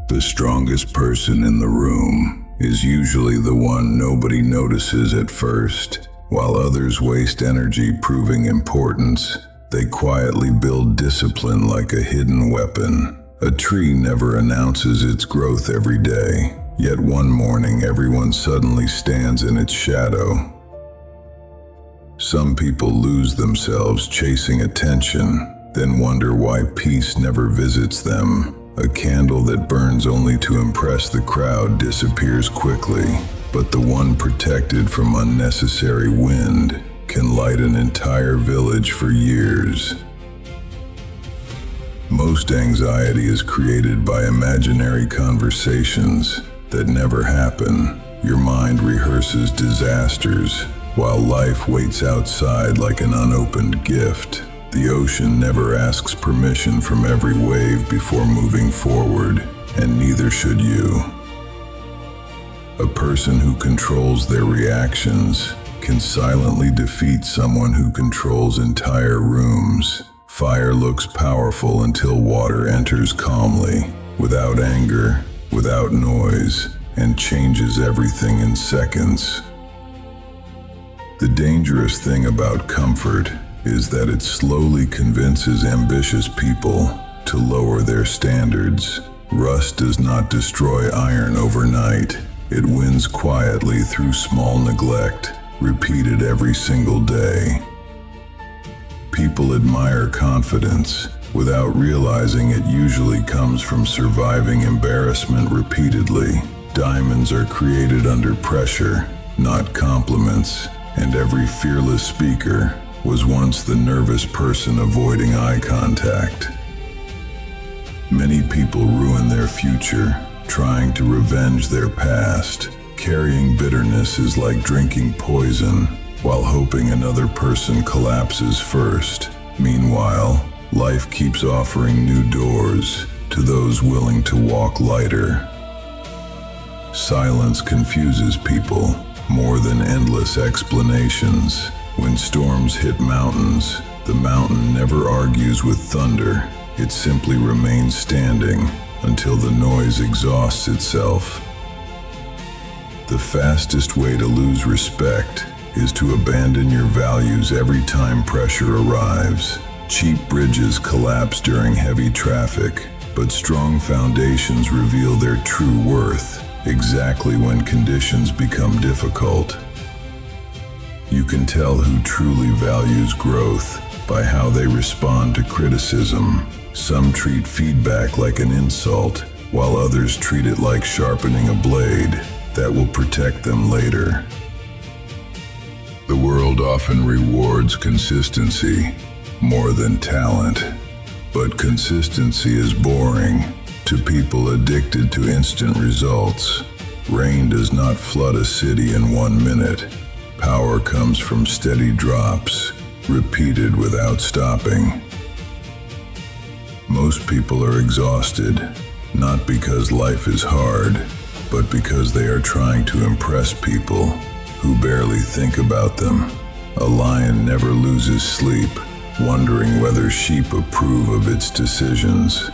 The strongest person in the room is usually the one nobody notices at first. While others waste energy proving importance, they quietly build discipline like a hidden weapon. A tree never announces its growth every day, yet one morning everyone suddenly stands in its shadow. Some people lose themselves chasing attention, then wonder why peace never visits them. A candle that burns only to impress the crowd disappears quickly, but the one protected from unnecessary wind can light an entire village for years. Most anxiety is created by imaginary conversations that never happen. Your mind rehearses disasters, while life waits outside like an unopened gift. The ocean never asks permission from every wave before moving forward, and neither should you. A person who controls their reactions can silently defeat someone who controls entire rooms. Fire looks powerful until water enters calmly, without anger, without noise, and changes everything in seconds. The dangerous thing about comfort is that it slowly convinces ambitious people to lower their standards. Rust does not destroy iron overnight. It wins quietly through small neglect, repeated every single day. People admire confidence without realizing it usually comes from surviving embarrassment repeatedly. Diamonds are created under pressure, not compliments, and every fearless speaker was once the nervous person avoiding eye contact. Many people ruin their future trying to revenge their past. Carrying bitterness is like drinking poison while hoping another person collapses first. Meanwhile, life keeps offering new doors to those willing to walk lighter. Silence confuses people more than endless explanations. When storms hit mountains, the mountain never argues with thunder. It simply remains standing until the noise exhausts itself. The fastest way to lose respect is to abandon your values every time pressure arrives. Cheap bridges collapse during heavy traffic, but strong foundations reveal their true worth exactly when conditions become difficult. You can tell who truly values growth by how they respond to criticism. Some treat feedback like an insult, while others treat it like sharpening a blade that will protect them later. The world often rewards consistency more than talent, but consistency is boring to people addicted to instant results. Rain does not flood a city in 1 minute. Power comes from steady drops, repeated without stopping. Most people are exhausted, not because life is hard, but because they are trying to impress people who barely think about them. A lion never loses sleep, wondering whether sheep approve of its decisions.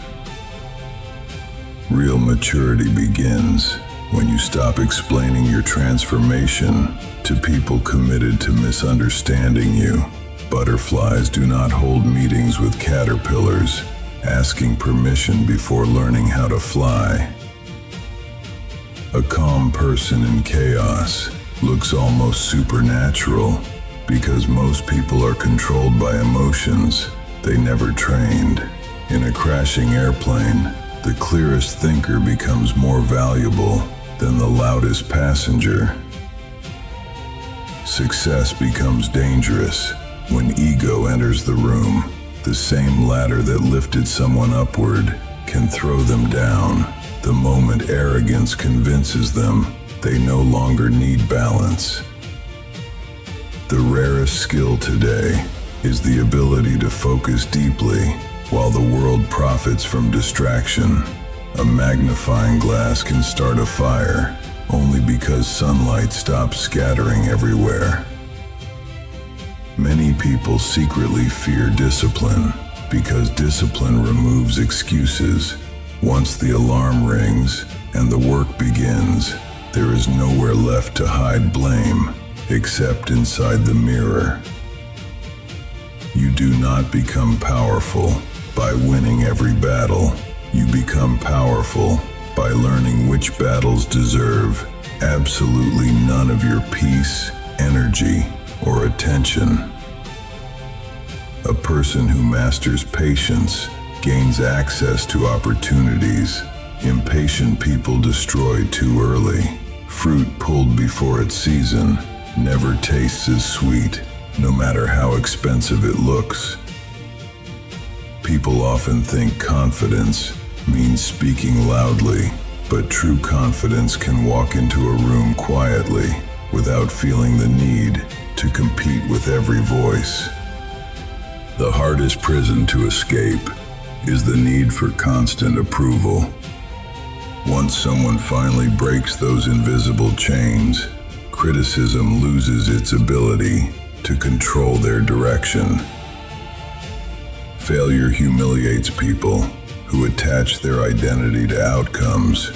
Real maturity begins when you stop explaining your transformation to people committed to misunderstanding you. Butterflies do not hold meetings with caterpillars, asking permission before learning how to fly. A calm person in chaos looks almost supernatural because most people are controlled by emotions they never trained. In a crashing airplane, the clearest thinker becomes more valuable than the loudest passenger. Success becomes dangerous when ego enters the room. The same ladder that lifted someone upward can throw them down the moment arrogance convinces them they no longer need balance. The rarest skill today is the ability to focus deeply while the world profits from distraction. A magnifying glass can start a fire only because sunlight stops scattering everywhere. Many people secretly fear discipline because discipline removes excuses. Once the alarm rings and the work begins, there is nowhere left to hide blame except inside the mirror. You do not become powerful by winning every battle. You become powerful by learning which battles deserve absolutely none of your peace, energy, or attention. A person who masters patience gains access to opportunities. Impatient people destroy too early. Fruit pulled before its season never tastes as sweet, no matter how expensive it looks. People often think confidence means speaking loudly, but true confidence can walk into a room quietly without feeling the need to compete with every voice. The hardest prison to escape is the need for constant approval. Once someone finally breaks those invisible chains, criticism loses its ability to control their direction. Failure humiliates people who attach their identity to outcomes,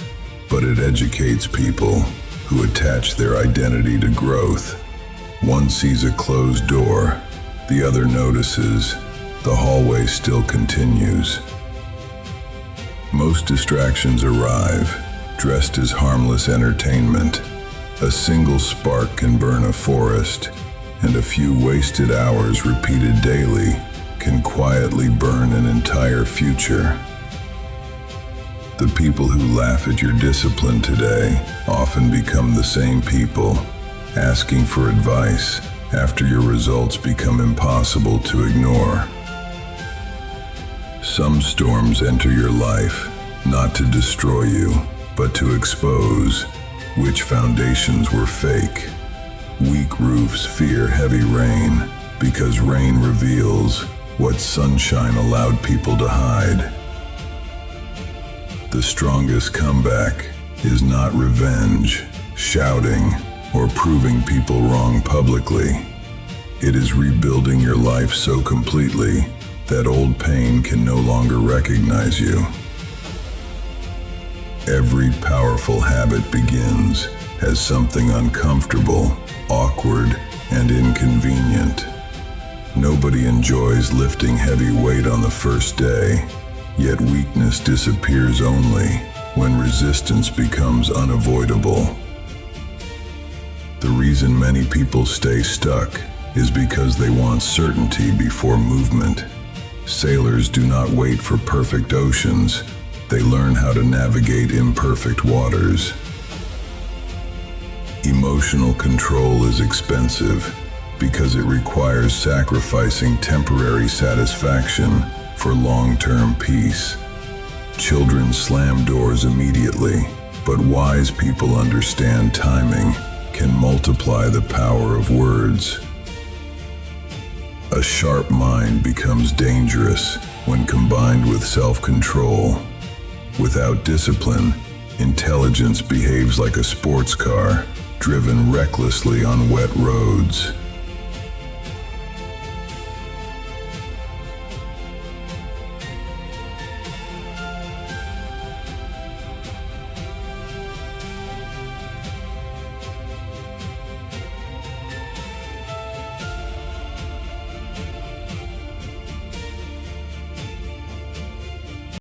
but it educates people who attach their identity to growth. One sees a closed door, the other notices the hallway still continues. Most distractions arrive dressed as harmless entertainment. A single spark can burn a forest, and a few wasted hours repeated daily can quietly burn an entire future. The people who laugh at your discipline today often become the same people asking for advice after your results become impossible to ignore. Some storms enter your life not to destroy you, but to expose which foundations were fake. Weak roofs fear heavy rain because rain reveals what sunshine allowed people to hide. The strongest comeback is not revenge, shouting, or proving people wrong publicly. It is rebuilding your life so completely that old pain can no longer recognize you. Every powerful habit begins as something uncomfortable, awkward, and inconvenient. Nobody enjoys lifting heavy weight on the first day, yet weakness disappears only when resistance becomes unavoidable. The reason many people stay stuck is because they want certainty before movement. Sailors do not wait for perfect oceans. They learn how to navigate imperfect waters. Emotional control is expensive because it requires sacrificing temporary satisfaction for long-term peace. Children slam doors immediately, but wise people understand timing can multiply the power of words. A sharp mind becomes dangerous when combined with self-control. Without discipline, intelligence behaves like a sports car, driven recklessly on wet roads.